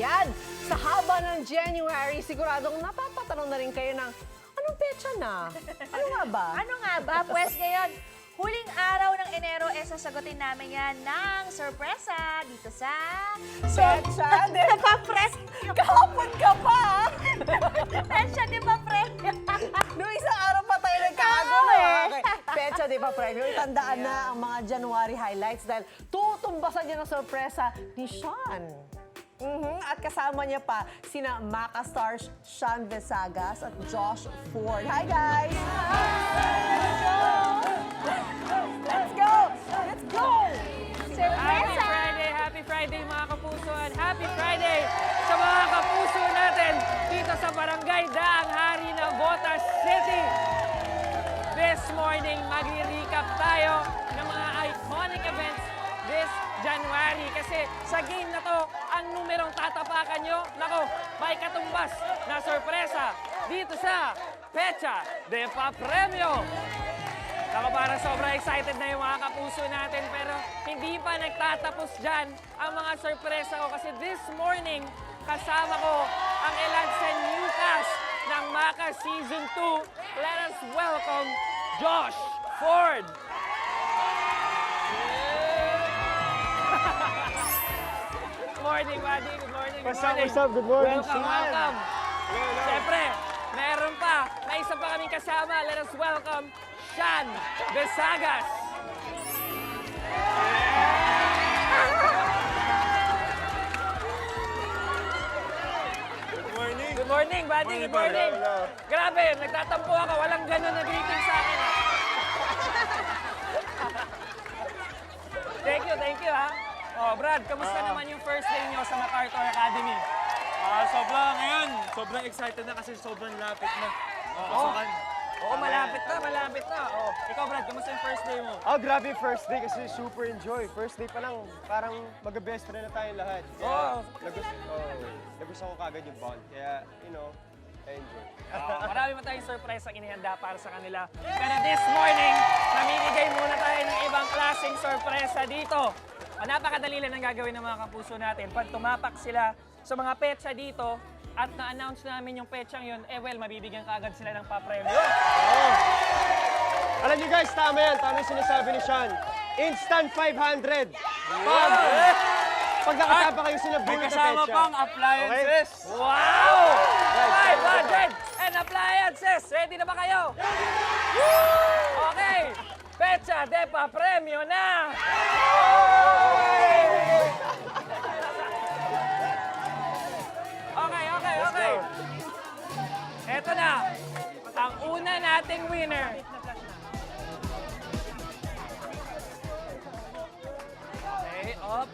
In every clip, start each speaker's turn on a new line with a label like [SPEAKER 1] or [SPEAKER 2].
[SPEAKER 1] Yan, sa haba ng January, siguradong napapatanong na rin kayo ng, anong petsa na? Ano nga ba?
[SPEAKER 2] Ano nga ba? Pwes ngayon, huling araw ng Enero, sasagutin namin yan ng sorpresa dito sa...
[SPEAKER 1] Petsa?
[SPEAKER 2] Napapres!
[SPEAKER 1] Kahapon ka pa!
[SPEAKER 2] Petsa, di ba, Premyo?
[SPEAKER 1] Noong isang araw pa tayo nagkakagulo. Okay. Petsa, di ba, Premio? Itandaan na ang mga January highlights dahil tutumbasan niya ng sorpresa ni Sean. At kasama niya pa sina Maka stars Sean Vesagas at Josh Ford. Hi, guys! Let's go! Let's go!
[SPEAKER 2] Sorpresa!
[SPEAKER 3] Happy Friday mga kapuso and Happy Friday sa mga kapuso natin dito sa Barangay Daang Hari ng Botas City. This morning, magre-recap tayo ng mga iconic events this January. Kasi sa game na to, ang numerong tatapakan nyo, nako, may katumbas na sorpresa dito sa Petsa de Papremyo. Ako parang sobrang excited na yung mga kapuso natin pero hindi pa nagtatapos dyan ang mga sorpresa ko kasi this morning kasama ko ang ilan sa new cast ng Maka Season 2. Let us welcome Josh Ford! Good morning, buddy. Good morning. Good morning.
[SPEAKER 4] What's up? Good morning,
[SPEAKER 3] Welcome,
[SPEAKER 4] Sean.
[SPEAKER 3] welcome. Siyempre, meron pa. May isa pa kaming kasama. Let us welcome Sean Vesagas.
[SPEAKER 4] Good morning.
[SPEAKER 3] Good morning, buddy. Good morning.
[SPEAKER 4] Hello.
[SPEAKER 3] Grabe, nagtatampo ako. Walang ganun na greeting sa akin. Thank you, ha. Oh, Brad, kamusta naman yung first day nyo sa MacArthur Academy?
[SPEAKER 4] Sobrang excited na kasi sobrang lapit na.
[SPEAKER 3] Pasukan. Oo, malapit na. Oh, ikaw, Brad, kamusta yung first day mo?
[SPEAKER 4] Grabe yung first day kasi super enjoy. First day pa lang, parang mag-best friend na tayong lahat.
[SPEAKER 3] Oo.
[SPEAKER 4] Nagustuhan ko kagad yung bond. Kaya, I enjoy.
[SPEAKER 3] Marami pa tayong surprise ang inihanda para sa kanila. Pero this morning, namimigay muna tayo ng ibang klaseng sorpresa dito. Napakadali lang ang gagawin ng mga kapuso natin. Pag tumapak sila sa mga petsa dito at na-announce namin yung petsang yun, mabibigyan ka agad sila ng papremyo.
[SPEAKER 4] Alam niyo guys, tama yan. Tama yung sinasabi ni Sean. Instant 500. Pag nakatapa kayo sila
[SPEAKER 5] May
[SPEAKER 4] bullet na
[SPEAKER 5] kasama
[SPEAKER 4] petsa.
[SPEAKER 5] pang appliances.
[SPEAKER 3] Wow! 500 and appliances! Ready na ba kayo? Okay! Petsa de papremyo na! Okay. Eto na, ang una nating winner. Okay, up.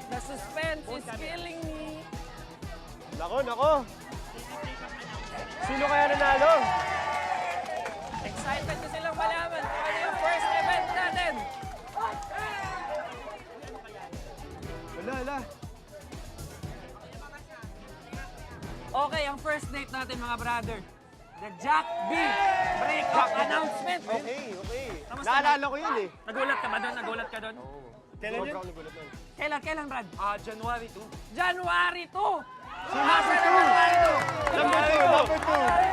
[SPEAKER 3] The suspense is killing me.
[SPEAKER 4] Nako. Sino kaya nanalo?
[SPEAKER 3] Excited ko silang malaman kung ano yung first event natin.
[SPEAKER 4] Wala.
[SPEAKER 3] Okay, ang first date natin mga brother. The Jack B breakup announcement.
[SPEAKER 4] Okay.
[SPEAKER 3] Kamusta
[SPEAKER 4] Naalala ko yun eh.
[SPEAKER 3] Nagulat ka ba doon? Nagulat ka doon?
[SPEAKER 4] Kailan yun? Sobrang nagulat nun.
[SPEAKER 3] Kailan, Brad?
[SPEAKER 5] January 2.
[SPEAKER 3] January 2!
[SPEAKER 4] Number two.
[SPEAKER 3] January 2!
[SPEAKER 4] Number 2.
[SPEAKER 3] January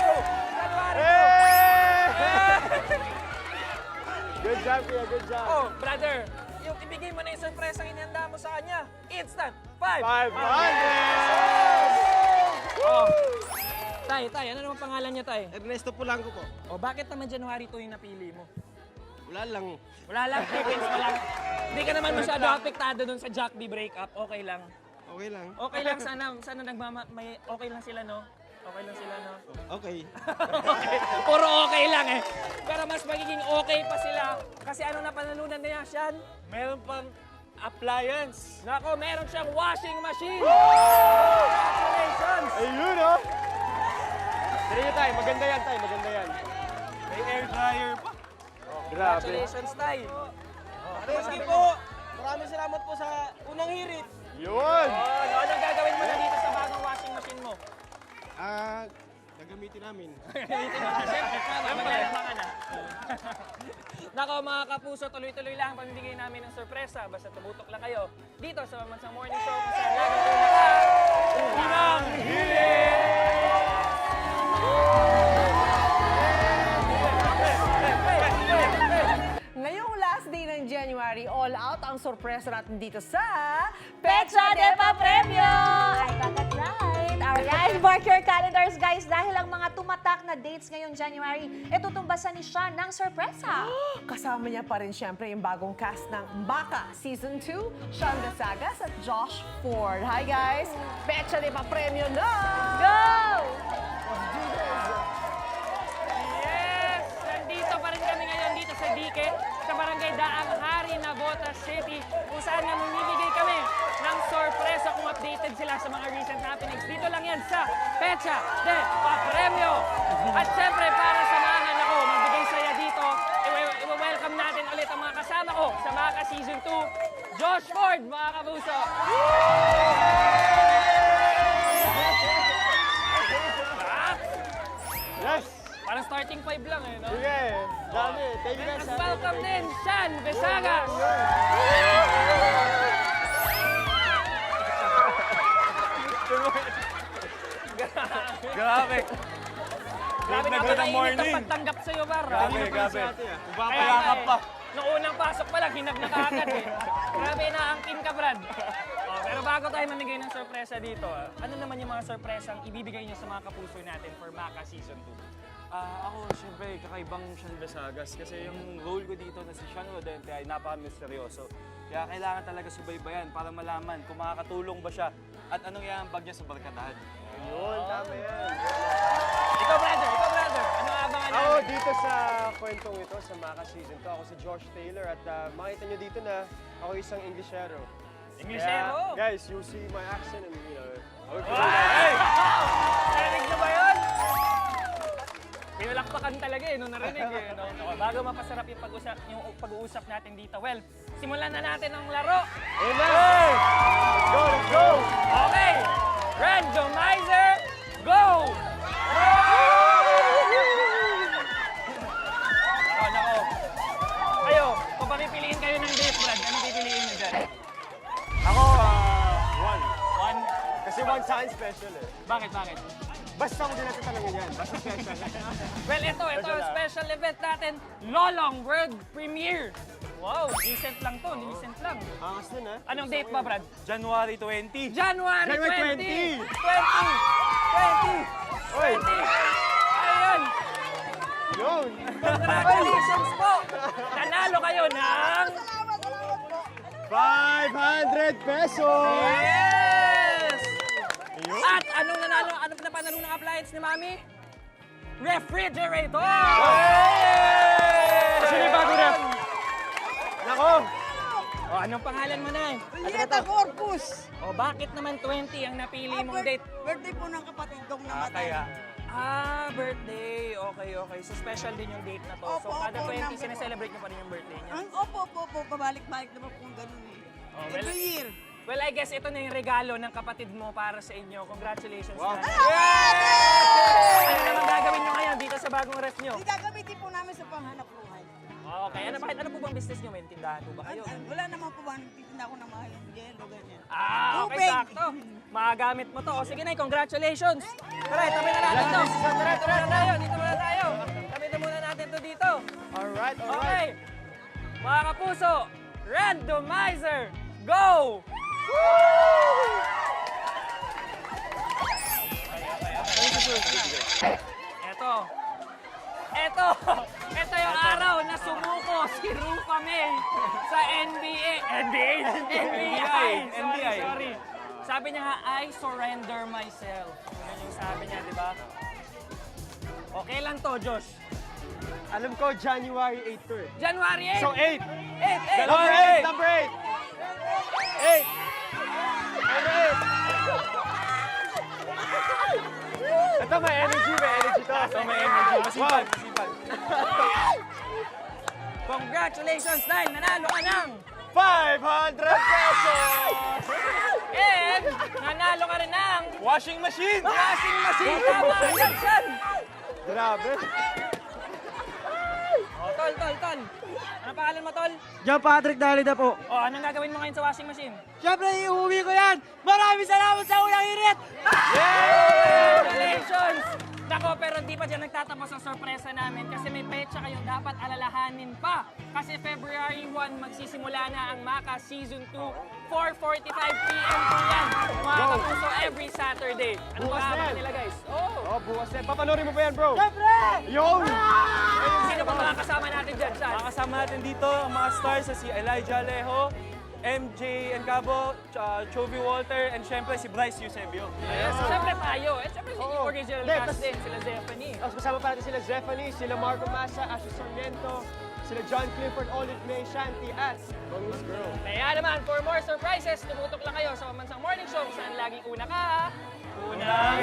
[SPEAKER 3] 2!
[SPEAKER 4] Good job, Pia. Good job.
[SPEAKER 3] Oh, brother, yung ibigay mo na yung surprise ang inihanda mo sa kanya. Instant 500!
[SPEAKER 4] 500!
[SPEAKER 3] Oh. Tay, ano naman pangalan niya, Tay?
[SPEAKER 4] Ernesto Polanco po.
[SPEAKER 3] Oh, bakit naman January 2 yung napili mo?
[SPEAKER 4] Wala lang.
[SPEAKER 3] Wala lang, seconds pa lang. Hindi ka naman masyado apektado dun sa Jack B breakup. Okay lang.
[SPEAKER 4] Okay lang.
[SPEAKER 3] Okay lang, sana may okay lang sila, no? Okay lang sila, no?
[SPEAKER 4] Okay.
[SPEAKER 3] Okay. Puro okay lang eh. Pero mas magiging okay pa sila. Kasi ano na panalunan niya, Sean?
[SPEAKER 5] Meron pang appliance.
[SPEAKER 3] Nako, meron siyang washing machine! Congratulations!
[SPEAKER 4] Ayun, oh! Tira nyo tayo. Maganda yan.
[SPEAKER 5] May air dryer pa.
[SPEAKER 4] Grabe.
[SPEAKER 3] Congratulations, Tay!
[SPEAKER 5] Thank you po. Maraming salamat po sa unang hirit.
[SPEAKER 4] Yun!
[SPEAKER 3] Anong gagawin mo na dito sa bagong washing machine mo?
[SPEAKER 4] Gagamitin namin.
[SPEAKER 3] Siyempre, maglalaba ka na. Nako mga kapuso, tuloy-tuloy lang ang pamimigay namin ng sorpresa. Basta tumutok lang kayo dito sa Mamansang Morning Show kung saan lagi kayo
[SPEAKER 1] sorpresa natin dito sa
[SPEAKER 2] Pecha de Papremyo! I got that right. Alright, mark your calendars guys dahil ang mga tumatak na dates ngayong January, tumbasan ni Sean ng sorpresa.
[SPEAKER 1] Kasama niya pa rin siyempre yung bagong cast ng Baka Season 2, Sean Gasagas at Josh Ford. Hi guys! Pecha de Papremyo na!
[SPEAKER 2] Go!
[SPEAKER 3] Yes! Nandito pa rin kami ngayon dito sa Dike, sa Barangay Daang Hari na Botas City, kung saan nga mamimigay kami ng sorpresa kung updated sila sa mga recent happenings. Dito lang yan sa Pecha de Papremyo. At syempre, para samahan ako magbigay saya dito, i-welcome natin ulit ang mga kasama ko sa Maka Season 2, Josh Ford, mga kapuso.
[SPEAKER 4] Yes!
[SPEAKER 3] Parang starting 5 lang eh, no?
[SPEAKER 4] Sige, dami. Thank you guys.
[SPEAKER 3] Let's welcome din Sean Gasagas.
[SPEAKER 5] Grabe.
[SPEAKER 3] Grabe nga ba nainit ang pagtanggap sa'yo, Bar?
[SPEAKER 5] Grabe.
[SPEAKER 3] Upapayakap pa. Noong unang pasok pa lang, hinag na kaagad eh. Grabe, naangkin ka, Brad. Oh, pero bago tayo mamigay ng sorpresa dito, ano naman yung mga sorpresang ibibigay niyo sa mga kapuso natin for Maka Season 2?
[SPEAKER 5] Ako, syempre, kakaibang Sean Gasagas kasi yung role ko dito na si Sean Rodente ay napaka-misteryoso. Kaya kailangan talaga subaybayan para malaman kung makakatulong ba siya at anong iambag niya sa barkadahan.
[SPEAKER 4] Yun, tama yan.
[SPEAKER 3] Ikaw, brother! Ano abangan
[SPEAKER 4] Ako
[SPEAKER 3] natin?
[SPEAKER 4] dito sa kwentong ito, sa Maka Season 2, ako si Josh Taylor at makita nyo dito na ako isang Englishero.
[SPEAKER 3] Englishero?
[SPEAKER 4] Kaya, guys, you see my accent and
[SPEAKER 3] Hey! Narinig na ba yun? Pinalakpakan talaga eh, nung narinig eh. No? Bago mapasarap yung pag-uusap natin dito. Well, simulan na natin ang laro.
[SPEAKER 4] Amen! Let's go!
[SPEAKER 3] Okay! Randomizer, go! Oh, nako. Kayo, kung papipiliin kayo ng date, Brad, anong pipiliin niyo dyan?
[SPEAKER 4] Ako, one.
[SPEAKER 3] One?
[SPEAKER 4] Kasi one sa akin special eh.
[SPEAKER 3] Bakit?
[SPEAKER 4] Basta ako din natin tanongin yan. Basta special.
[SPEAKER 3] Well, ito ang special event natin, Lolong World Premiere. Wow, recent lang to, recent lang.
[SPEAKER 4] Angas din ha?
[SPEAKER 3] Anong date ba, Brad?
[SPEAKER 5] January 20.
[SPEAKER 3] January 20!
[SPEAKER 4] 20.
[SPEAKER 3] 20! Ayun!
[SPEAKER 4] Yun!
[SPEAKER 3] Congratulations po! Nanalo kayo ng...
[SPEAKER 4] 500 pesos!
[SPEAKER 3] Yes! At anong nanalo? Anong napanalo ng appliance ni Mami? Refrigerator!
[SPEAKER 4] Kasi may bago ref. Nako!
[SPEAKER 3] O, anong pangalan mo na?
[SPEAKER 6] Julieta Corpus.
[SPEAKER 3] O, bakit naman 20 ang napili mong date?
[SPEAKER 6] Birthday po ng kapatid kong namatay.
[SPEAKER 3] Birthday. Okay. So, special din yung date na to. So,
[SPEAKER 6] Opo,
[SPEAKER 3] kada
[SPEAKER 6] opo,
[SPEAKER 3] 20,
[SPEAKER 6] naman.
[SPEAKER 3] sineselebrate niyo pa rin yung birthday niya.
[SPEAKER 6] Opo, pabalik-balik naman po ganun eh.
[SPEAKER 3] Oh, well,
[SPEAKER 6] Every year.
[SPEAKER 3] Well, I guess ito na yung regalo ng kapatid mo para sa inyo. Congratulations.
[SPEAKER 4] Wow.
[SPEAKER 3] Nanay. Ano naman gagawin nyo ngayon dito sa bagong ref nyo?
[SPEAKER 6] Gagamitin po namin sa panghanap buhay.
[SPEAKER 3] Okay, ano po bang business nyo? May tindahan po ba kayo?
[SPEAKER 6] Wala naman po ba, nagtitinda ko ng mga yelo, ganyan.
[SPEAKER 3] Okay,
[SPEAKER 6] Tubig.
[SPEAKER 3] sakto. Magagamit mo to. O sige na, congratulations. Tara, tabi na natin to. Tara tayo. Dito muna tayo. Tabi na muna natin to dito.
[SPEAKER 4] Alright.
[SPEAKER 3] Okay. Mga kapuso, randomizer, go! Ito yung araw na sumuko si Rufa May sa NBA. Sorry. Sabi niya nga, I surrender myself. Yun yung sabi niya, di ba? Okay lang to, Josh.
[SPEAKER 4] Alam ko, January 8 to eh.
[SPEAKER 3] January 8.
[SPEAKER 4] So 8!
[SPEAKER 3] 8.
[SPEAKER 4] Number 8! 8! Ito, may energy to.
[SPEAKER 5] So may energy. Masipag.
[SPEAKER 3] Congratulations dahil nanalo ka ng
[SPEAKER 4] 500 pesos!
[SPEAKER 3] and nanalo ka rin ng
[SPEAKER 5] Washing machine!
[SPEAKER 3] washing machine. Tama yan, Sean.
[SPEAKER 4] Grabe.
[SPEAKER 3] Oh, tol. Ano pangalan mo, tol?
[SPEAKER 5] John Patrick Dalida po.
[SPEAKER 3] Oh, anong gagawin mo ngayon sa washing machine?
[SPEAKER 5] Siyempre, iuwi ko yan! Maraming salamat sa unang hirit!
[SPEAKER 3] Congratulations! Nako, pero di pa dyan nagtatapos ang sorpresa namin kasi may petsa kayong dapat alalahanin pa. Kasi February 1 magsisimula na ang Maka Season 2, 4:45 p.m. po yan. Mga kapuso, every Saturday. Ano
[SPEAKER 4] Bukas
[SPEAKER 3] ba
[SPEAKER 4] na yan.
[SPEAKER 3] nila guys?
[SPEAKER 4] Oh, bukas na. Papanorin mo pa yan, bro.
[SPEAKER 1] Siyempre!
[SPEAKER 4] Yun!
[SPEAKER 3] Sino pa mga kasama natin dyan, Sean?
[SPEAKER 5] Makakasama natin dito ang mga stars na si Elijah Alejo, MJ Encabo, Chovy Walter, and syempre si Bryce Eusebio.
[SPEAKER 3] Yes, siyempre tayo. Siyempre si
[SPEAKER 4] Oo.
[SPEAKER 3] original
[SPEAKER 4] Hindi,
[SPEAKER 3] cast
[SPEAKER 4] tas-
[SPEAKER 3] din, sila Zephanie.
[SPEAKER 4] Tapos kasama pa natin sila Zephanie, sila Marco Massa, Ashley Sarmiento, sila John Clifford, Olive May, Shanti, at Bangus Girl.
[SPEAKER 3] Kaya naman, for more surprises, tumutok lang kayo sa Pamansang Morning Show kung saan laging una ka. Unang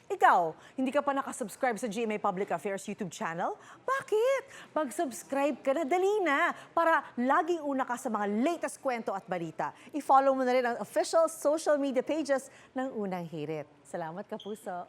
[SPEAKER 1] Ikaw, hindi ka pa nakasubscribe sa GMA Public Affairs YouTube channel? Bakit? Mag-subscribe ka na, dali na, para laging una ka sa mga latest kwento at balita. I-follow mo na rin ang official social media pages ng Unang Hirit. Salamat, Kapuso.